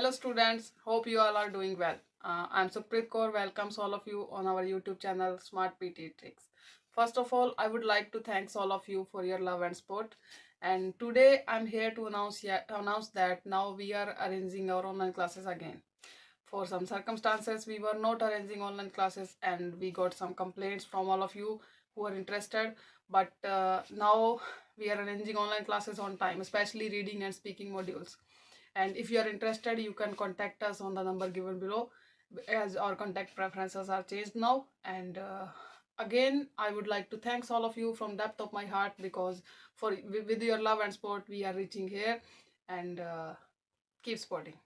Hello students, hope you all are doing well. I'm Supreet Kaur, welcomes all of you on our YouTube channel Smart PTE Tricks. First of all, I would like to thank all of you for your love and support. And today I'm here to announce that now we are arranging our online classes again. For some circumstances, we were not arranging online classes and we got some complaints from all of you who are interested. But now we are arranging online classes on time, especially reading and speaking modules. And if you are interested, you can contact us on the number given below, as our contact preferences are changed now. And again, I would like to thank all of you from depth of my heart, because with your love and support we are reaching here. And keep supporting.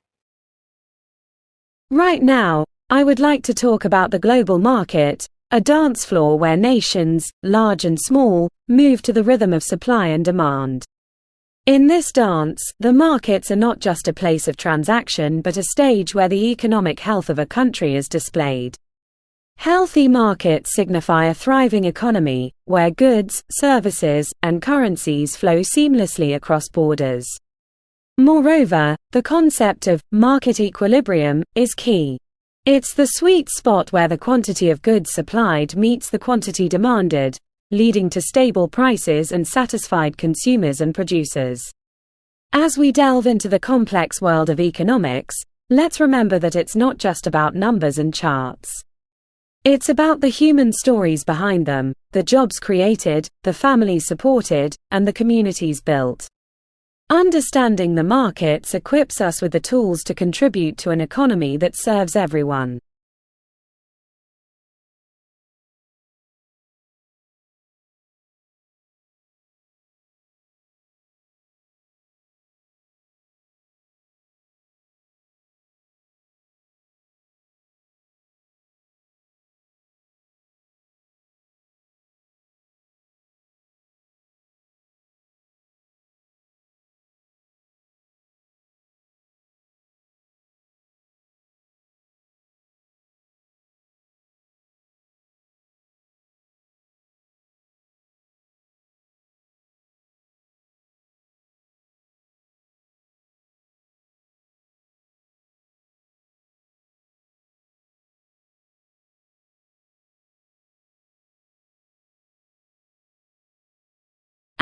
Right now, I would like to talk about the global market, a dance floor where nations, large and small, move to the rhythm of supply and demand. In this dance, the markets are not just a place of transaction but a stage where the economic health of a country is displayed. Healthy markets signify a thriving economy, where goods, services, and currencies flow seamlessly across borders. Moreover, the concept of market equilibrium is key. It's the sweet spot where the quantity of goods supplied meets the quantity demanded, leading to stable prices and satisfied consumers and producers. As we delve into the complex world of economics, let's remember that it's not just about numbers and charts. It's about the human stories behind them, the jobs created, the families supported, and the communities built. Understanding the markets equips us with the tools to contribute to an economy that serves everyone.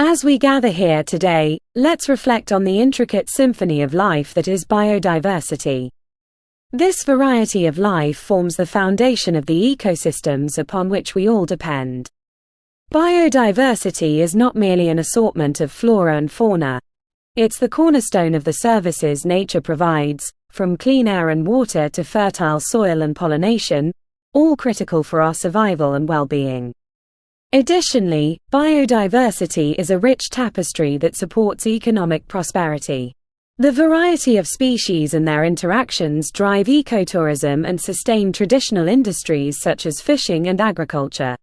As we gather here today, let's reflect on the intricate symphony of life that is biodiversity. This variety of life forms the foundation of the ecosystems upon which we all depend. Biodiversity is not merely an assortment of flora and fauna. It's the cornerstone of the services nature provides, from clean air and water to fertile soil and pollination, all critical for our survival and well-being. Additionally, biodiversity is a rich tapestry that supports economic prosperity. The variety of species and their interactions drive ecotourism and sustain traditional industries such as fishing and agriculture.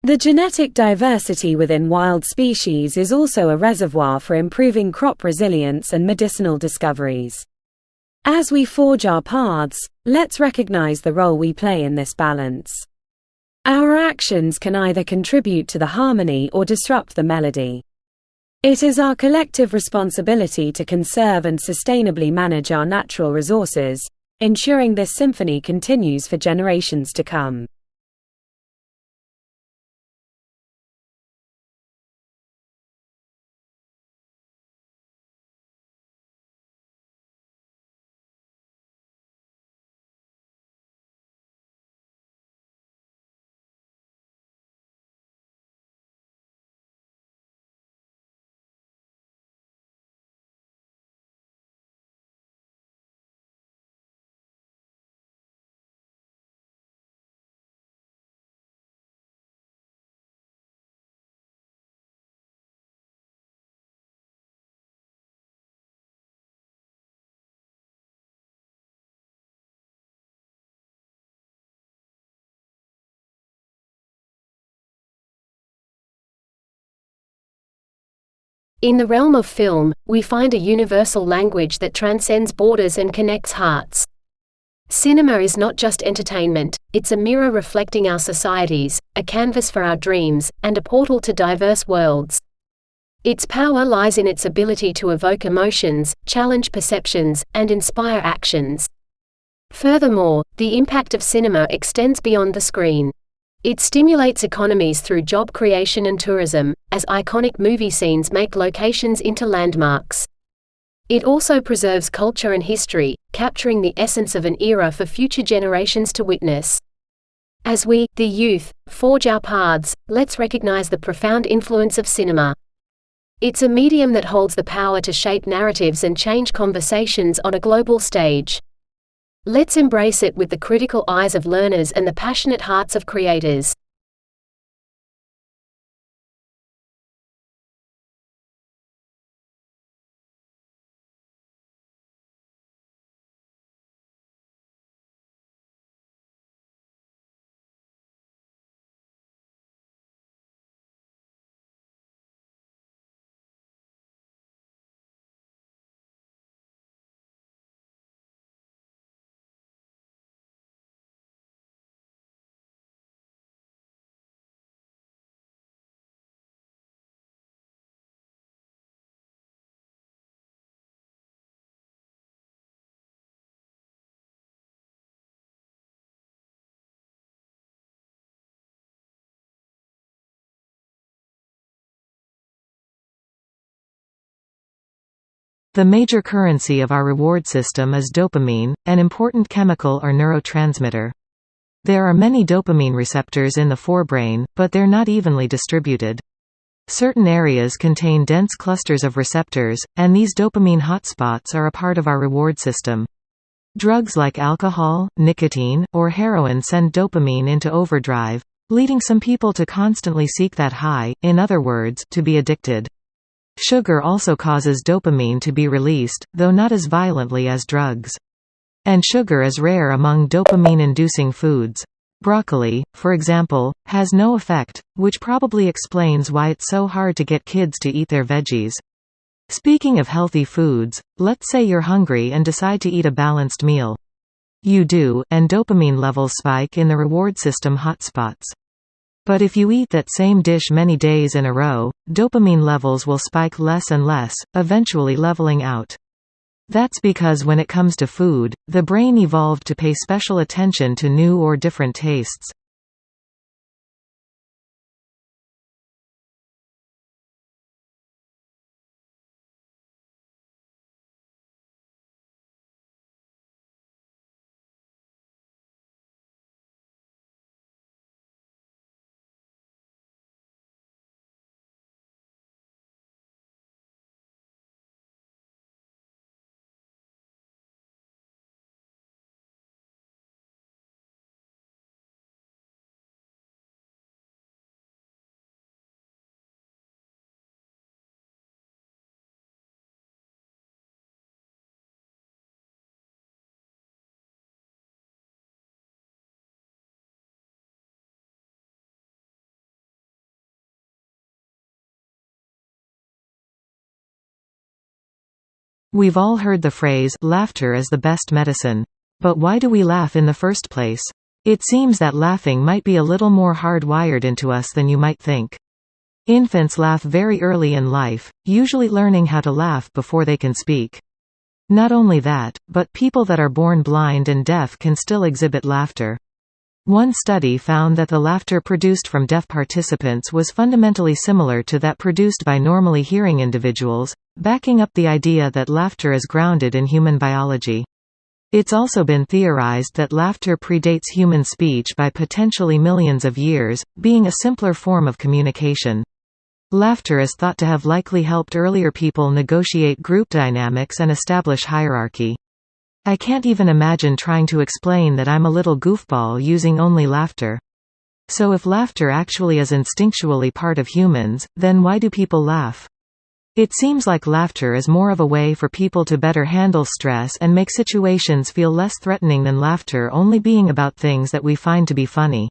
The genetic diversity within wild species is also a reservoir for improving crop resilience and medicinal discoveries. As we forge our paths, let's recognize the role we play in this balance. Our actions can either contribute to the harmony or disrupt the melody. It is our collective responsibility to conserve and sustainably manage our natural resources, ensuring this symphony continues for generations to come. In the realm of film, we find a universal language that transcends borders and connects hearts. Cinema is not just entertainment, it's a mirror reflecting our societies, a canvas for our dreams, and a portal to diverse worlds. Its power lies in its ability to evoke emotions, challenge perceptions, and inspire actions. Furthermore, the impact of cinema extends beyond the screen. It stimulates economies through job creation and tourism, as iconic movie scenes make locations into landmarks. It also preserves culture and history, capturing the essence of an era for future generations to witness. As we, the youth, forge our paths, let's recognize the profound influence of cinema. It's a medium that holds the power to shape narratives and change conversations on a global stage. Let's embrace it with the critical eyes of learners and the passionate hearts of creators. The major currency of our reward system is dopamine, an important chemical or neurotransmitter. There are many dopamine receptors in the forebrain, but they're not evenly distributed. Certain areas contain dense clusters of receptors, and these dopamine hotspots are a part of our reward system. Drugs like alcohol, nicotine, or heroin send dopamine into overdrive, leading some people to constantly seek that high, in other words, to be addicted. Sugar also causes dopamine to be released, though not as violently as drugs. And sugar is rare among dopamine-inducing foods. Broccoli, for example, has no effect, which probably explains why it's so hard to get kids to eat their veggies. Speaking of healthy foods, let's say you're hungry and decide to eat a balanced meal. You do, and dopamine levels spike in the reward system hotspots. But if you eat that same dish many days in a row, dopamine levels will spike less and less, eventually leveling out. That's because when it comes to food, the brain evolved to pay special attention to new or different tastes. We've all heard the phrase, laughter is the best medicine. But why do we laugh in the first place? It seems that laughing might be a little more hardwired into us than you might think. Infants laugh very early in life, usually learning how to laugh before they can speak. Not only that, but people that are born blind and deaf can still exhibit laughter. One study found that the laughter produced from deaf participants was fundamentally similar to that produced by normally hearing individuals, backing up the idea that laughter is grounded in human biology. It's also been theorized that laughter predates human speech by potentially millions of years, being a simpler form of communication. Laughter is thought to have likely helped earlier people negotiate group dynamics and establish hierarchy. I can't even imagine trying to explain that I'm a little goofball using only laughter. So if laughter actually is instinctually part of humans, then why do people laugh? It seems like laughter is more of a way for people to better handle stress and make situations feel less threatening than laughter only being about things that we find to be funny.